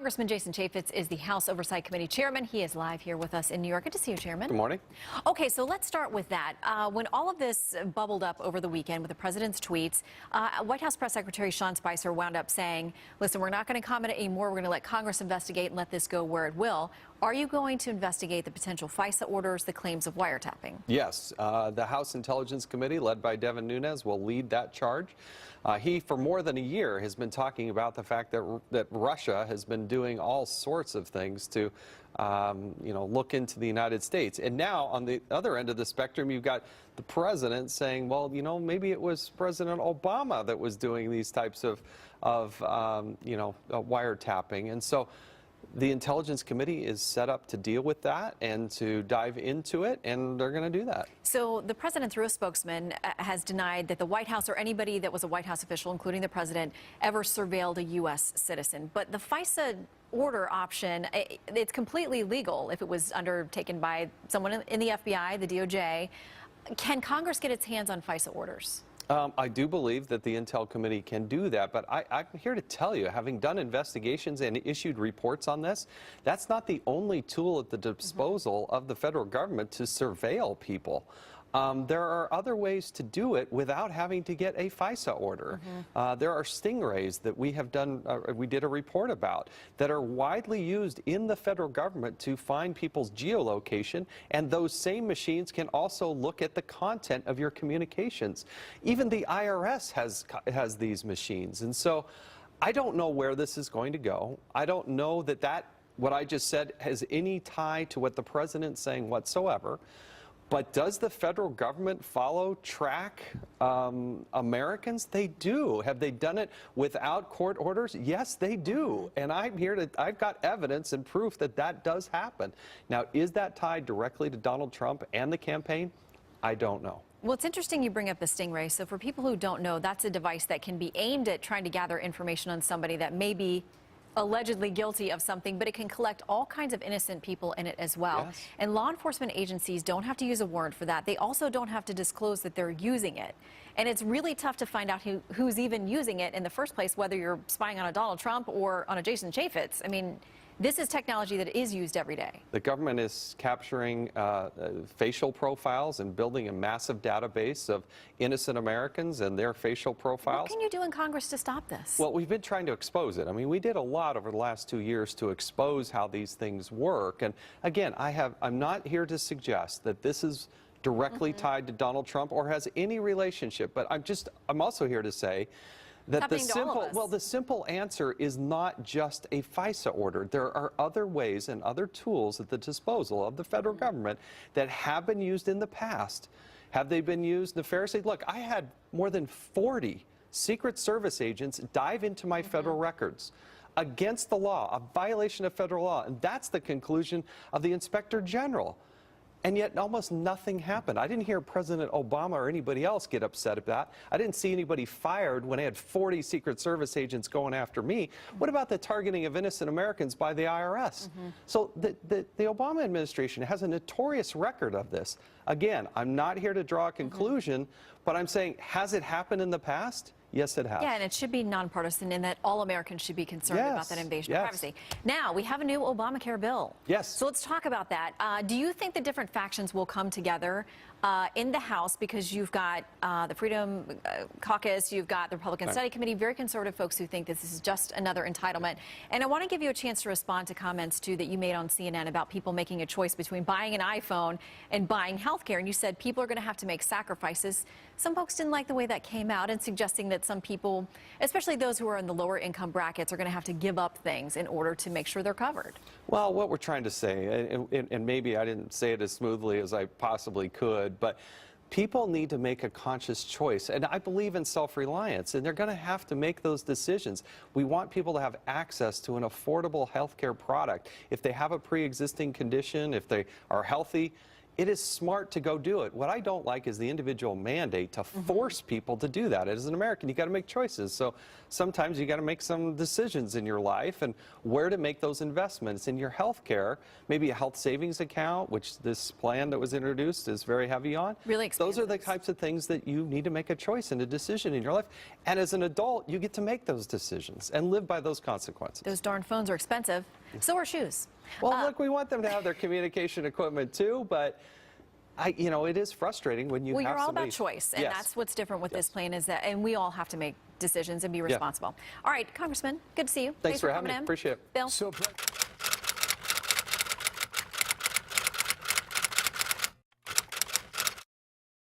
Congressman Jason Chaffetz is the House Oversight Committee chairman. He is live here with us in New York. Good to see you, Chairman. Good morning. Okay, so let's start with that. When all of this bubbled up over the weekend with the president's tweets, White House Press Secretary Sean Spicer wound up saying, listen, we're not going to comment anymore. We're going to let Congress investigate and let this go where it will. Are you going to investigate the potential FISA orders, the claims of wiretapping? Yes. The House Intelligence Committee, led by Devin Nunes, will lead that charge. He, for more than a year, has been talking about the fact that Russia has been doing all sorts of things to, look into the United States. And now, on the other end of the spectrum, you've got the president saying, well, maybe it was President Obama that was doing these types of wiretapping. And so the Intelligence Committee is set up to deal with that and to dive into it, and they're going to do that. So the president, through a spokesman, has denied that the White House or anybody that was a White House official, including the president, ever surveilled a U.S. citizen. But the FISA order option, it's completely legal if it was undertaken by someone in the FBI, the DOJ. Can Congress get its hands on FISA orders? I do believe that the Intel Committee can do that, but I'm here to tell you, having done investigations and issued reports on this, that's not the only tool at the disposal of the federal government to surveil people. There are other ways to do it without having to get a FISA order. There are stingrays that we have done, we did a report about, that are widely used in the federal government to find people's geolocation, and those same machines can also look at the content of your communications. Even the IRS has these machines, and so I don't know where this is going to go. I don't know that what I just said has any tie to what the president's saying whatsoever. But does the federal government track Americans? They do. Have they done it without court orders? Yes, they do. And I've got evidence and proof that that does happen. Now, is that tied directly to Donald Trump and the campaign? I don't know. Well, it's interesting you bring up the Stingray. So for people who don't know, that's a device that can be aimed at trying to gather information on somebody that may be allegedly guilty of something, but it can collect all kinds of innocent people in it as well. Yes. And law enforcement agencies don't have to use a warrant for that. They also don't have to disclose that they're using it. And it's really tough to find out who's even using it in the first place, whether you're spying on a Donald Trump or on a Jason Chaffetz. I mean, this is technology that is used every day. The government is capturing facial profiles and building a massive database of innocent Americans and their facial profiles. What can you do in Congress to stop this? Well, we've been trying to expose it. I mean, we did a lot over the last 2 years to expose how these things work. And again, I'm not here to suggest that this is directly tied to Donald Trump or has any relationship, but I'm also here to say that the simple answer is not just a FISA order. There are other ways and other tools at the disposal of the federal government that have been used in the past. Have they been used nefariously? Look, I had more than 40 Secret Service agents dive into my federal records against the law, a violation of federal law, and that's the conclusion of the Inspector General. And yet almost nothing happened. I didn't hear President Obama or anybody else get upset about that. I didn't see anybody fired when I had 40 Secret Service agents going after me. What about the targeting of innocent Americans by the IRS? So the Obama administration has a notorious record of this. Again, I'm not here to draw a conclusion, but I'm saying, has it happened in the past? Yes, it has. Yeah, and it should be nonpartisan in that all Americans should be concerned about that invasion of privacy. Now, we have a new Obamacare bill. Yes. So let's talk about that. Do you think the different factions will come together in the House, because you've got the Freedom Caucus, you've got the Republican Study Committee, very conservative folks who think this is just another entitlement. And I want to give you a chance to respond to comments, too, that you made on CNN about people making a choice between buying an iPhone and buying health care. And you said people are going to have to make sacrifices. Some folks didn't like the way that came out, and suggesting that some people, especially those who are in the lower income brackets, are going to have to give up things in order to make sure they're covered. Well, what we're trying to say, and maybe I didn't say it as smoothly as I possibly could, but people need to make a conscious choice. And I believe in self-reliance, and they're going to have to make those decisions. We want people to have access to an affordable health care product. If they have a pre-existing condition, if they are healthy, it is smart to go do it. What I don't like is the individual mandate to force people to do that. As an American, you got to make choices. So sometimes you got to make some decisions in your life and where to make those investments in your health care, maybe a health savings account, which this plan that was introduced is very heavy on. Really expansive. Those are the types of things that you need to make a choice and a decision in your life. And as an adult, you get to make those decisions and live by those consequences. Those darn phones are expensive. So are shoes. Well, look, we want them to have their communication equipment too, but it is frustrating when you well, have you're all somebody... about choice, and Yes. that's what's different with Yes. this plan is that, and we all have to make decisions and be responsible. All right, Congressman, good to see you. Thanks for having coming me. in. Appreciate it. Bill? So.